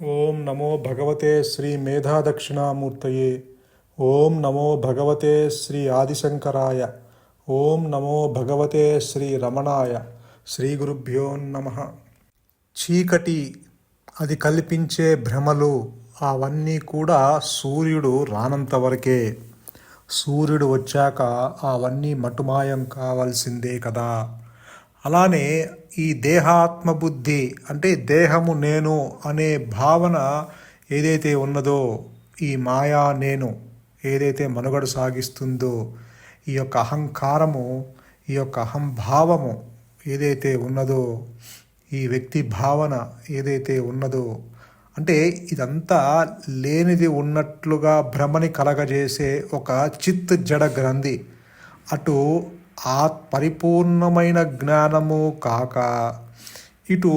ఓం నమో భగవతే శ్రీ మేధాదక్షిణామూర్తయే. ఓం నమో భగవతే శ్రీ ఆదిశంకరాయ. ఓం నమో భగవతే శ్రీ రమణాయ. శ్రీ గురుభ్యో నమః. చీకటి, అది కల్పించే భ్రమలు, అవన్నీ కూడా సూర్యుడు రానంత వరకే. సూర్యుడు వచ్చాక అవన్నీ మటుమాయం కావాల్సిందే కదా. అలానే ఈ దేహాత్మబుద్ధి అంటే దేహము నేను అనే భావన ఏదైతే ఉన్నదో, ఈ మాయా నేను ఏదైతే మనుగడ సాగిస్తుందో, ఈ యొక్క అహంకారము, ఈ యొక్క అహంభావము ఏదైతే ఉన్నదో, ఈ వ్యక్తి భావన ఏదైతే ఉన్నదో, అంటే ఇదంతా లేనిది ఉన్నట్లుగా భ్రమని కలగజేసే ఒక చిత్ జడ గ్రంథి. అటు ఆ పరిపూర్ణమైన జ్ఞానము కాక, ఇటు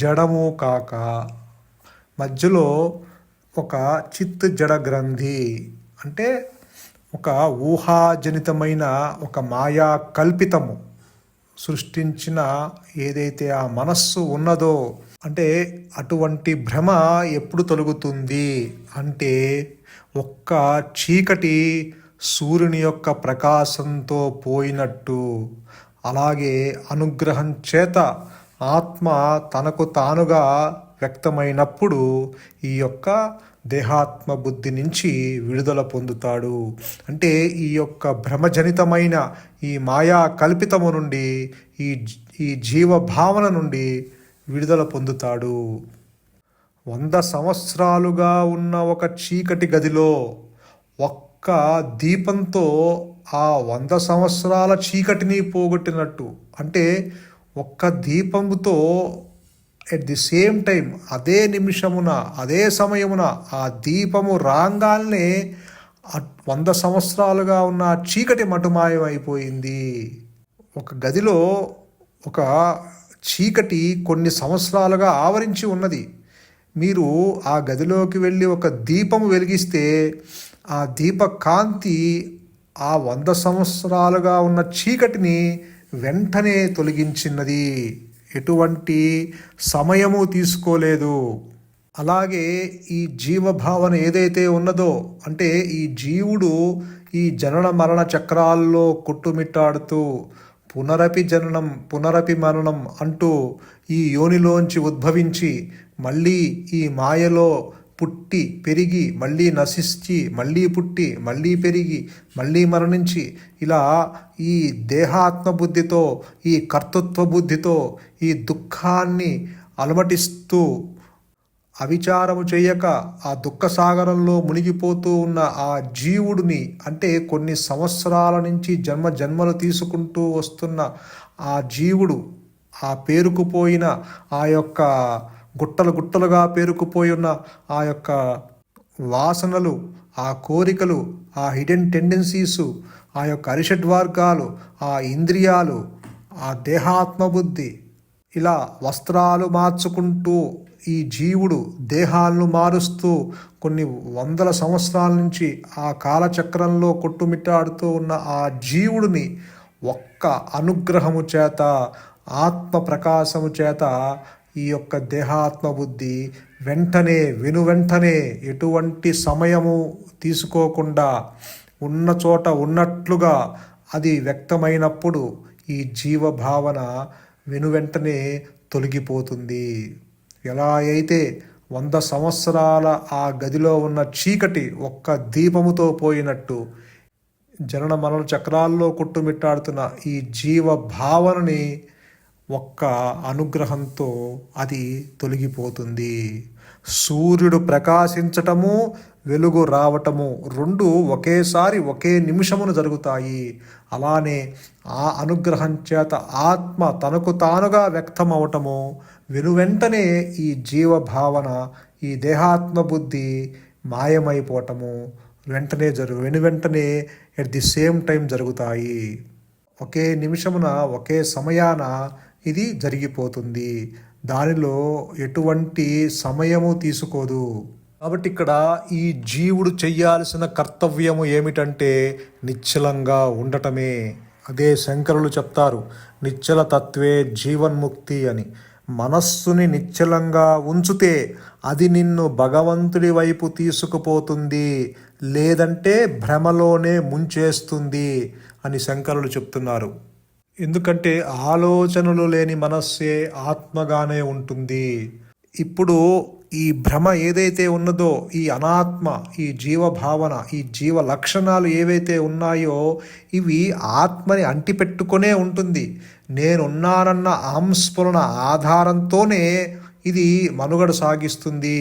జడము కాక, మధ్యలో ఒక చిత్ జడ గ్రంథి అంటే ఒక ఊహాజనితమైన ఒక మాయా కల్పితము సృష్టించిన ఏదైతే ఆ మనస్సు ఉన్నదో, అంటే అటువంటి భ్రమ ఎప్పుడు తొలగుతుంది అంటే ఒక్క చీకటి సూర్యుని యొక్క ప్రకాశంతో పోయినట్టు. అలాగే అనుగ్రహం చేత ఆత్మ తనకు తానుగా వ్యక్తమైనప్పుడు ఈ యొక్క దేహాత్మ బుద్ధి నుంచి విడుదల పొందుతాడు. అంటే ఈ యొక్క భ్రమజనితమైన ఈ మాయా కల్పితము నుండి, ఈ ఈ జీవభావన నుండి విడుదల పొందుతాడు. 100 సంవత్సరాలుగా ఉన్న ఒక చీకటి గదిలో ఒక్క దీపంతో ఆ 100 సంవత్సరాల చీకటిని పోగొట్టినట్టు. అంటే ఒక్క దీపముతో ఎట్ ది సేమ్ టైం, అదే నిమిషమున, అదే సమయమున ఆ దీపము రాగానే 100 సంవత్సరాలుగా ఉన్న చీకటి మటుమాయం అయిపోయింది. ఒక గదిలో ఒక చీకటి కొన్ని సంవత్సరాలుగా ఆవరించి ఉన్నది. మీరు ఆ గదిలోకి వెళ్ళి ఒక దీపము వెలిగిస్తే ఆ దీప కాంతి ఆ 100 సంవత్సరాలుగా ఉన్న చీకటిని వెంటనే తొలగించినది. ఎటువంటి సమయము తీసుకోలేదు. అలాగే ఈ జీవభావన ఏదైతే ఉన్నదో, అంటే ఈ జీవుడు ఈ జనన మరణ చక్రాల్లో కొట్టుమిట్టాడుతూ పునరపి జననం పునరపి మరణం అంటూ ఈ యోనిలోంచి ఉద్భవించి మళ్ళీ ఈ మాయలో పుట్టి పెరిగి మళ్ళీ నశించి మళ్ళీ పుట్టి మళ్ళీ పెరిగి మళ్ళీ మరణించి, ఇలా ఈ దేహాత్మ బుద్ధితో, ఈ కర్తృత్వ బుద్ధితో ఈ దుఃఖాన్ని అలమటిస్తూ అవిచారము చేయక ఆ దుఃఖ సాగరంలో మునిగిపోతూ ఉన్న ఆ జీవుడిని, అంటే కొన్ని సంవత్సరాల నుంచి జన్మలు తీసుకుంటూ వస్తున్న ఆ జీవుడు, ఆ పేరుకుపోయిన ఆ యొక్క గుట్టలుగా పేరుకుపోయి ఉన్న ఆ యొక్క వాసనలు, ఆ కోరికలు, ఆ హిడెన్ టెండెన్సీసు, ఆ యొక్క అరిషడ్వర్గాలు, ఆ ఇంద్రియాలు, ఆ దేహాత్మబుద్ధి, ఇలా వస్త్రాలు మార్చుకుంటూ ఈ జీవుడు దేహాలను మారుస్తూ కొన్ని 100 సంవత్సరాల నుంచి ఆ కాలచక్రంలో కొట్టుమిట్టాడుతూ ఉన్న ఆ జీవుడిని ఒక్క అనుగ్రహము చేత, ఆత్మ ప్రకాశము చేత ఈ యొక్క దేహాత్మ బుద్ధి వెంటనే ఎటువంటి సమయము తీసుకోకుండా ఉన్న చోట ఉన్నట్లుగా అది వ్యక్తమైనప్పుడు ఈ జీవభావన వెంటనే తొలగిపోతుంది. ఎలా అయితే 100 సంవత్సరాల ఆ గదిలో ఉన్న చీకటి ఒక్క దీపముతో పోయినట్టు, జనన మరణ చక్రాల్లో కొట్టుమిట్టాడుతున్న ఈ జీవ భావనని ఒక్క అనుగ్రహంతో అది తొలగిపోతుంది. సూర్యుడు ప్రకాశించటము, వెలుగు రావటము రెండు ఒకేసారి ఒకే నిమిషమును జరుగుతాయి. అలానే ఆ అనుగ్రహం చేత ఆత్మ తనకు తానుగా వ్యక్తమవటము, వెంటనే ఈ జీవభావన, ఈ దేహాత్మ బుద్ధి మాయమైపోవటము వెంటనే ఎట్ ది సేమ్ టైం జరుగుతాయి. ఒకే నిమిషమున ఒకే సమయాన ఇది జరిగిపోతుంది. దానిలో ఎటువంటి సమయము తీసుకోదు. కాబట్టి ఇక్కడ ఈ జీవుడు చెయ్యాల్సిన కర్తవ్యము ఏమిటంటే నిశ్చలంగా ఉండటమే. అదే శంకరులు చెప్తారు, నిశ్చల తత్వే జీవన్ముక్తి అని. మనస్సుని నిశ్చలంగా ఉంచితే అది నిన్ను భగవంతుడి వైపు తీసుకుపోతుంది, లేదంటే భ్రమలోనే ముంచేస్తుంది అని శంకరులు చెప్తున్నారు. ఎందుకంటే ఆలోచనలు లేని మనస్సే ఆత్మగానే ఉంటుంది. ఇప్పుడు ఈ భ్రమ ఏదైతే ఉన్నదో, ఈ అనాత్మ, ఈ జీవభావన, ఈ జీవ లక్షణాలు ఏవైతే ఉన్నాయో ఇవి ఆత్మని అంటిపెట్టుకునే ఉంటుంది. నేనున్నానన్న అహంస్ఫురణ ఆధారంతోనే ఇది మనుగడ సాగిస్తుంది.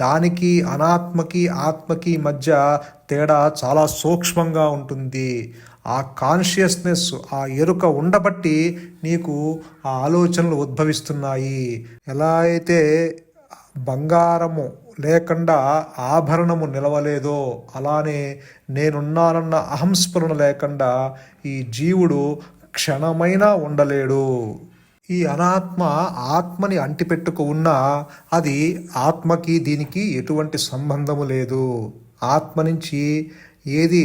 దానికి అనాత్మకి ఆత్మకి మధ్య తేడా చాలా సూక్ష్మంగా ఉంటుంది. ఆ కాన్షియస్నెస్, ఆ ఎరుక ఉండబట్టి నీకు ఆ ఆలోచనలు ఉద్భవిస్తున్నాయి. ఎలా అయితే బంగారము లేకుండా ఆభరణము నిలవలేదో అలానే నేనున్నానన్న అహంస్ఫురణ లేకుండా ఈ జీవుడు క్షణమైనా ఉండలేడు. ఈ అనాత్మ ఆత్మని అంటిపెట్టుకు ఉన్నా అది ఆత్మకి దీనికి ఎటువంటి సంబంధము లేదు. ఆత్మ నుంచి ఏది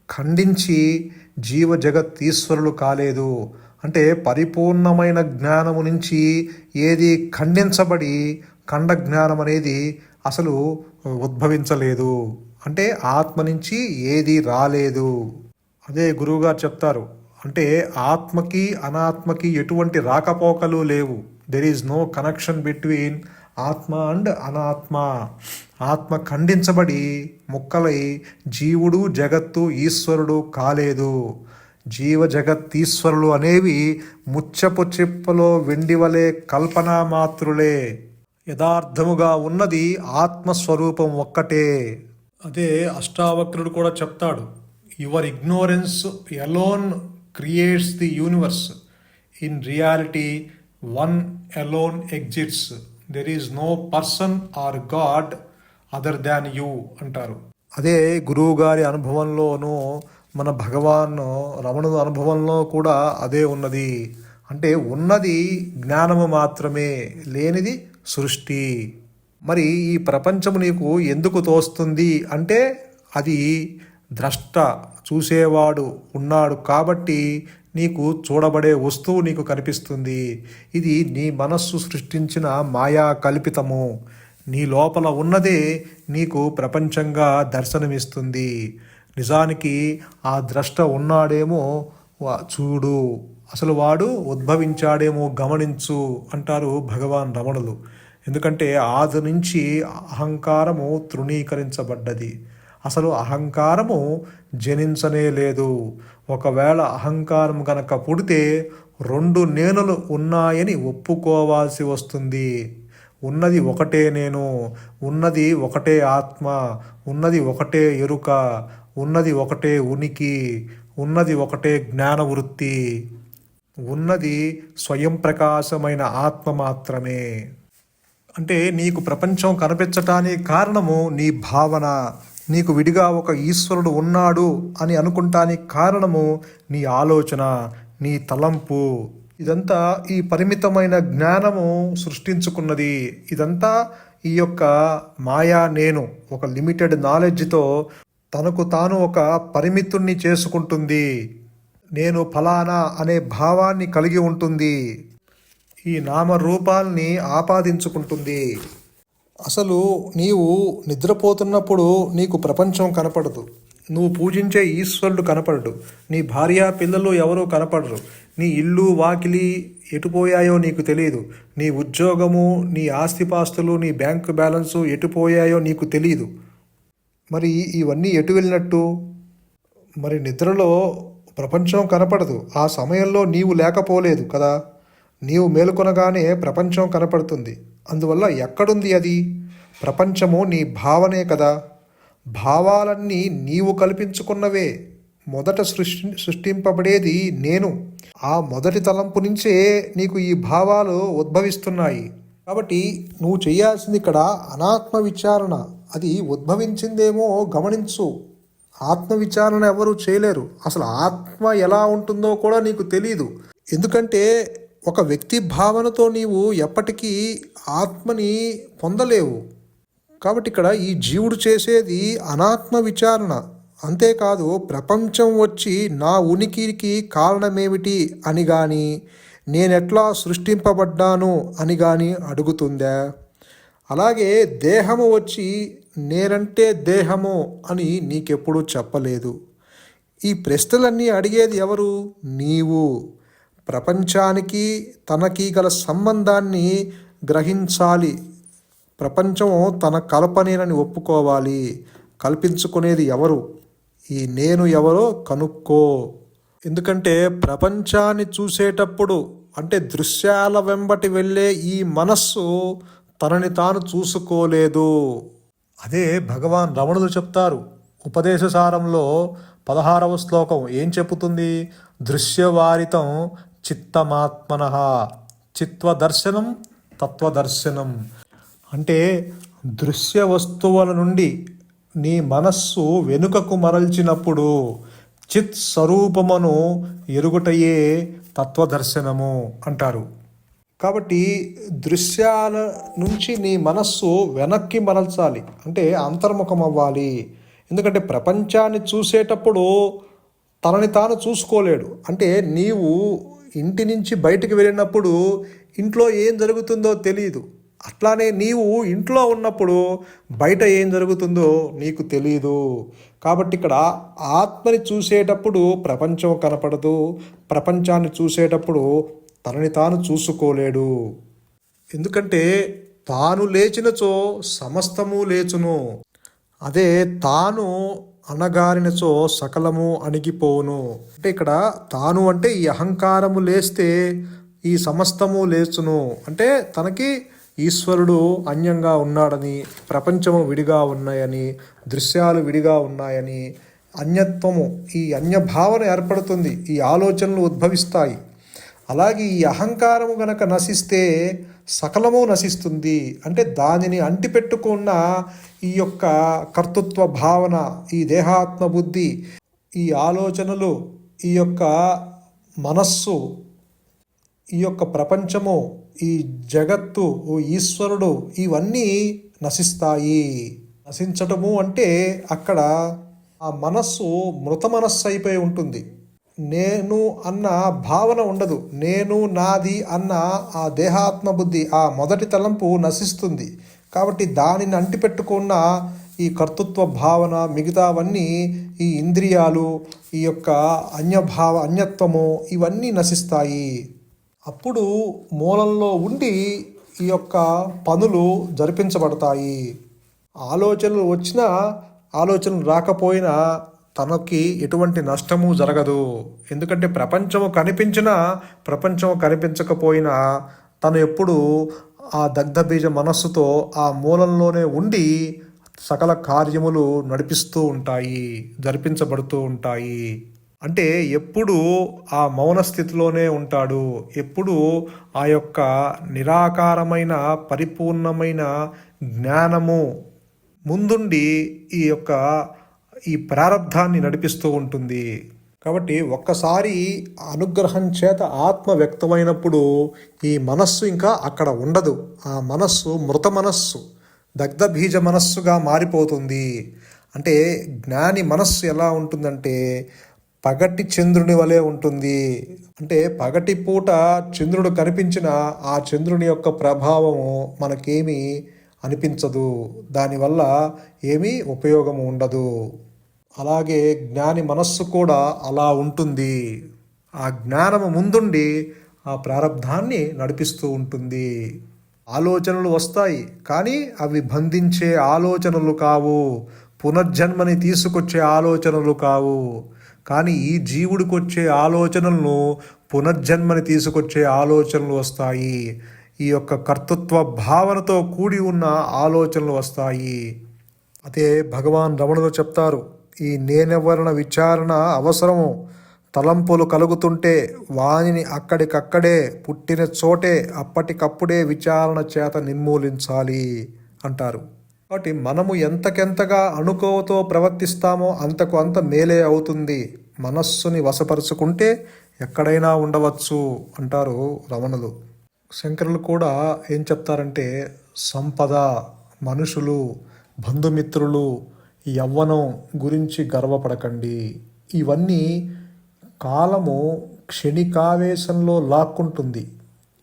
ఖండించి జీవ జగత్ ఈశ్వరులు కాలేదు. అంటే పరిపూర్ణమైన జ్ఞానము నుంచి ఏది ఖండించబడి ఖండ జ్ఞానం అనేది అసలు ఉద్భవించలేదు. అంటే ఆత్మ నుంచి ఏది రాలేదు. అదే గురువుగారు చెప్తారు, అంటే ఆత్మకి అనాత్మకి ఎటువంటి రాకపోకలు లేవు. There is no connection between ఆత్మ అండ్ అనాత్మ. ఆత్మ ఖండించబడి ముక్కలై జీవుడు జగత్తు ఈశ్వరుడు కాలేదు. జీవ జగత్ ఈశ్వరులు అనేవి ముచ్చపు చిప్పలో వెండివలే కల్పనా మాత్రులే. యథార్థముగా ఉన్నది ఆత్మస్వరూపం ఒక్కటే. అదే అష్టావక్రుడు కూడా చెప్తాడు, your ignorance alone creates the universe. In reality one alone exists. There is no person or god other than you అంటారు. అదే గురువు గారి అనుభవంలోనూ మన భగవాన్ రమణుల అనుభవంలో కూడా అదే ఉన్నది. అంటే ఉన్నది జ్ఞానము మాత్రమే, లేనిది సృష్టి. మరి ఈ ప్రపంచము నీకు ఎందుకు తోస్తుంది అంటే అది ద్రష్ట, చూసేవాడు ఉన్నాడు కాబట్టి నీకు చూడబడే వస్తువు నీకు కనిపిస్తుంది. ఇది నీ మనస్సు సృష్టించిన మాయా కల్పితము. నీ లోపల ఉన్నదే నీకు ప్రపంచంగా దర్శనమిస్తుంది. నిజానికి ఆ ద్రష్ట ఉన్నాడేమో చూడు, అసలు వాడు ఉద్భవించాడేమో గమనించు అంటారు భగవాన్ రమణులు. ఎందుకంటే ఆది నుంచి అహంకారము తృణీకరించబడ్డది. అసలు అహంకారము జనించనే లేదు. ఒకవేళ అహంకారం గనక పుడితే 2 నేనులు ఉన్నాయని ఒప్పుకోవాల్సి వస్తుంది. ఉన్నది ఒకటే నేను, ఉన్నది ఒకటే ఆత్మ, ఉన్నది ఒకటే ఎరుక, ఉన్నది ఒకటే ఉనికి, ఉన్నది ఒకటే జ్ఞానవృత్తి, ఉన్నది స్వయం ప్రకాశమైన ఆత్మ మాత్రమే. అంటే నీకు ప్రపంచం కనిపించటానికి కారణము నీ భావన. నీకు విడిగా ఒక ఈశ్వరుడు ఉన్నాడు అని అనుకుంటానికి కారణము నీ ఆలోచన, నీ తలంపు. ఇదంతా ఈ పరిమితమైన జ్ఞానము సృష్టించుకున్నది. ఇదంతా ఈ యొక్క మాయా నేను ఒక లిమిటెడ్ నాలెడ్జ్తో తనకు తాను ఒక పరిమితుణ్ణి చేసుకుంటుంది. నేను ఫలానా అనే భావాన్ని కలిగి ఉంటుంది. ఈ నామరూపాల్ని ఆపాదించుకుంటుంది. అసలు నీవు నిద్రపోతున్నప్పుడు నీకు ప్రపంచం కనపడదు. నువ్వు పూజించే ఈశ్వరుడు కనపడడు. నీ భార్య పిల్లలు ఎవరూ కనపడరు. నీ ఇల్లు వాకిలి ఎటుపోయాయో నీకు తెలియదు. నీ ఉద్యోగము, నీ ఆస్తిపాస్తులు, నీ బ్యాంకు బ్యాలెన్సు ఎటుపోయాయో నీకు తెలియదు. మరి ఇవన్నీ ఎటు వెళ్ళినట్టు? మరి నిద్రలో ప్రపంచం కనపడదు. ఆ సమయంలో నీవు లేకపోలేదు కదా. నీవు మేలుకొనగానే ప్రపంచం కనపడుతుంది. అందువల్ల ఎక్కడుంది అది? ప్రపంచము నీ భావనే కదా. భావాలన్నీ నీవు కల్పించుకున్నవే. మొదట సృష్టింపబడేది నేను. ఆ మొదటి తలంపు నుంచే నీకు ఈ భావాలు ఉద్భవిస్తున్నాయి. కాబట్టి నువ్వు చేయాల్సింది ఇక్కడ అనాత్మ విచారణ. అది ఉద్భవించిందేమో గమనించు. ఆత్మ విచారణ ఎవరు చేయలేరు. అసలు ఆత్మ ఎలా ఉంటుందో కూడా నీకు తెలీదు. ఎందుకంటే ఒక వ్యక్తి భావనతో నీవు ఎప్పటికీ ఆత్మని పొందలేవు. కాబట్టి ఇక్కడ ఈ జీవుడు చేసేది అనాత్మ విచారణ. అంతేకాదు ప్రపంచం వచ్చి నా ఉనికికి కారణమేమిటి అని కానీ, నేనెట్లా సృష్టింపబడ్డాను అని కానీ అడుగుతుందా? అలాగే దేహము వచ్చి నేనంటే దేహము అని నీకెప్పుడూ చెప్పలేదు. ఈ ప్రశ్నలన్నీ అడిగేది ఎవరు? నీవు. ప్రపంచానికి తనకి గల సంబంధాన్ని గ్రహించాలి. ప్రపంచం తన కల్పనేనని ఒప్పుకోవాలి. కల్పించుకునేది ఎవరు? ఈ నేను ఎవరో కనుక్కో. ఎందుకంటే ప్రపంచాన్ని చూసేటప్పుడు అంటే దృశ్యాల వెంబటి వెళ్ళే ఈ మనస్సు తనని తాను చూసుకోలేదు. అదే భగవాన్ రమణులు చెప్తారు. ఉపదేశసారంలో 16వ శ్లోకం ఏం చెప్పుతుంది? దృశ్యవారితం చిత్తమాత్మనః చిత్వదర్శనం తత్వదర్శనం. అంటే దృశ్య వస్తువుల నుండి నీ మనస్సు వెనుకకు మరల్చినప్పుడు చిత్ స్వరూపమును ఎరుగుటయే తత్వదర్శనము అంటారు. కాబట్టి దృశ్యాల నుంచి నీ మనస్సు వెనక్కి మరల్చాలి, అంటే అంతర్ముఖం అవ్వాలి. ఎందుకంటే ప్రపంచాన్ని చూసేటప్పుడు తనని తాను చూసుకోలేడు. అంటే నీవు ఇంటి నుంచి బయటికి వెళ్ళినప్పుడు ఇంట్లో ఏం జరుగుతుందో తెలియదు. అట్లానే నీవు ఇంట్లో ఉన్నప్పుడు బయట ఏం జరుగుతుందో నీకు తెలియదు. కాబట్టి ఇక్కడ ఆత్మని చూసేటప్పుడు ప్రపంచం కనపడదు, ప్రపంచాన్ని చూసేటప్పుడు తనని తాను చూసుకోలేడు. ఎందుకంటే తాను లేచినచో సమస్తము లేచును, అదే తాను అనగారినచో సకలము అణిగిపోవును. అంటే ఇక్కడ తాను అంటే ఈ అహంకారము లేస్తే ఈ సమస్తము లేచును. అంటే తనకి ఈశ్వరుడు అన్యంగా ఉన్నాడని, ప్రపంచము విడిగా ఉన్నాయని, దృశ్యాలు విడిగా ఉన్నాయని అన్యత్వము, ఈ అన్యభావన ఏర్పడుతుంది, ఈ ఆలోచనలు ఉద్భవిస్తాయి. అలాగే ఈ అహంకారము గనక నశిస్తే సకలము నశిస్తుంది. అంటే దానిని అంటిపెట్టుకున్న ఈ యొక్క కర్తృత్వ భావన, ఈ దేహాత్మ బుద్ధి, ఈ ఆలోచనలు, ఈ యొక్క మనస్సు, ఈ యొక్క ప్రపంచము, ఈ జగత్తు, ఈశ్వరుడు ఇవన్నీ నశిస్తాయి. నశించటము అంటే అక్కడ ఆ మనస్సు మృత మనస్సు అయిపోయి ఉంటుంది. నేను అన్న భావన ఉండదు. నేను నాది అన్న ఆ దేహాత్మ బుద్ధి, ఆ మొదటి తలంపు నశిస్తుంది. కాబట్టి దానిని అంటిపెట్టుకున్న ఈ కర్తృత్వ భావన, మిగతావన్నీ, ఈ ఇంద్రియాలు, ఈ యొక్క అన్యత్వము ఇవన్నీ నశిస్తాయి. అప్పుడు మూలంలో ఉండి ఈ యొక్క పనులు జరిపించబడతాయి. ఆలోచనలు వచ్చినా ఆలోచనలు రాకపోయినా తనకి ఎటువంటి నష్టము జరగదు. ఎందుకంటే ప్రపంచము కనిపించినా ప్రపంచము కనిపించకపోయినా తను ఎప్పుడు ఆ దగ్ధబీజ మనస్సుతో ఆ మూలంలోనే ఉండి సకల కార్యములు నడిపిస్తూ ఉంటాయి, జరిపించబడుతూ ఉంటాయి. అంటే ఎప్పుడు ఆ మౌన స్థితిలోనే ఉంటాడు. ఎప్పుడు ఆ యొక్క నిరాకారమైన పరిపూర్ణమైన జ్ఞానము ముందుండి ఈ ప్రారబ్ధాన్ని నడిపిస్తూ ఉంటుంది. కాబట్టి ఒక్కసారి అనుగ్రహం చేత ఆత్మ వ్యక్తమైనప్పుడు ఈ మనస్సు ఇంకా అక్కడ ఉండదు. ఆ మనస్సు మృత మనస్సు, దగ్ధబీజ మనస్సుగా మారిపోతుంది. అంటే జ్ఞాని మనస్సు ఎలా ఉంటుందంటే పగటి చంద్రుని వలె ఉంటుంది. అంటే పగటి పూట చంద్రుడు కనిపించిన ఆ చంద్రుని యొక్క ప్రభావము మనకేమీ అనిపించదు, దానివల్ల ఏమీ ఉపయోగము ఉండదు. అలాగే జ్ఞాని మనస్సు కూడా అలా ఉంటుంది. ఆ జ్ఞానము ముందుండి ఆ ప్రారబ్ధాన్ని నడిపిస్తూ ఉంటుంది. ఆలోచనలు వస్తాయి, కానీ అవి బంధించే ఆలోచనలు కావు, పునర్జన్మని తీసుకొచ్చే ఆలోచనలు కావు. కానీ ఈ జీవుడికి వచ్చే ఆలోచనలను పునర్జన్మని తీసుకొచ్చే ఆలోచనలు వస్తాయి. ఈ యొక్క కర్తృత్వ భావనతో కూడి ఉన్న ఆలోచనలు వస్తాయి. అదే భగవాన్ రమణులు చెప్తారు, ఈ నేనెవరన విచారణ అవసరము. తలంపులు కలుగుతుంటే వానిని అక్కడికక్కడే పుట్టిన చోటే అప్పటికప్పుడే విచారణ చేత నిర్మూలించాలి అంటారు. కాబట్టి మనము ఎంతకెంతగా అణుకోవతో ప్రవర్తిస్తామో అంతకు అంత మేలే అవుతుంది. మనస్సుని వశపరుచుకుంటే ఎక్కడైనా ఉండవచ్చు అంటారు రమణులు. శంకరులు కూడా ఏం చెప్తారంటే సంపద, మనుషులు, బంధుమిత్రులు, యవ్వనం గురించి గర్వపడకండి. ఇవన్నీ కాలము క్షణికావేశంలో లాక్కుంటుంది.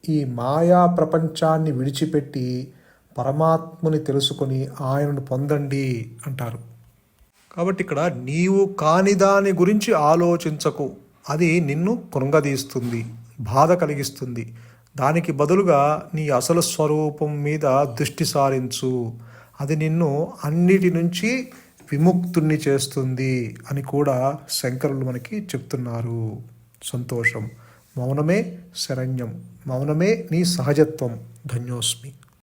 ఈ మాయా ప్రపంచాన్ని విడిచిపెట్టి పరమాత్ముని తెలుసుకొని ఆయనను పొందండి అంటారు. కాబట్టి ఇక్కడ నీవు కాని దాని గురించి ఆలోచించకు, అది నిన్ను కృంగదీస్తుంది, బాధ కలిగిస్తుంది. దానికి బదులుగా నీ అసలు స్వరూపం మీద దృష్టి సారించు, అది నిన్ను అన్నిటి నుంచి విముక్తుణ్ణి చేస్తుంది అని కూడా శంకరులు మనకి చెప్తున్నారు. సంతోషం. మౌనమే శరణ్యం, మౌనమే నీ సహజత్వం. ధన్యోస్మి.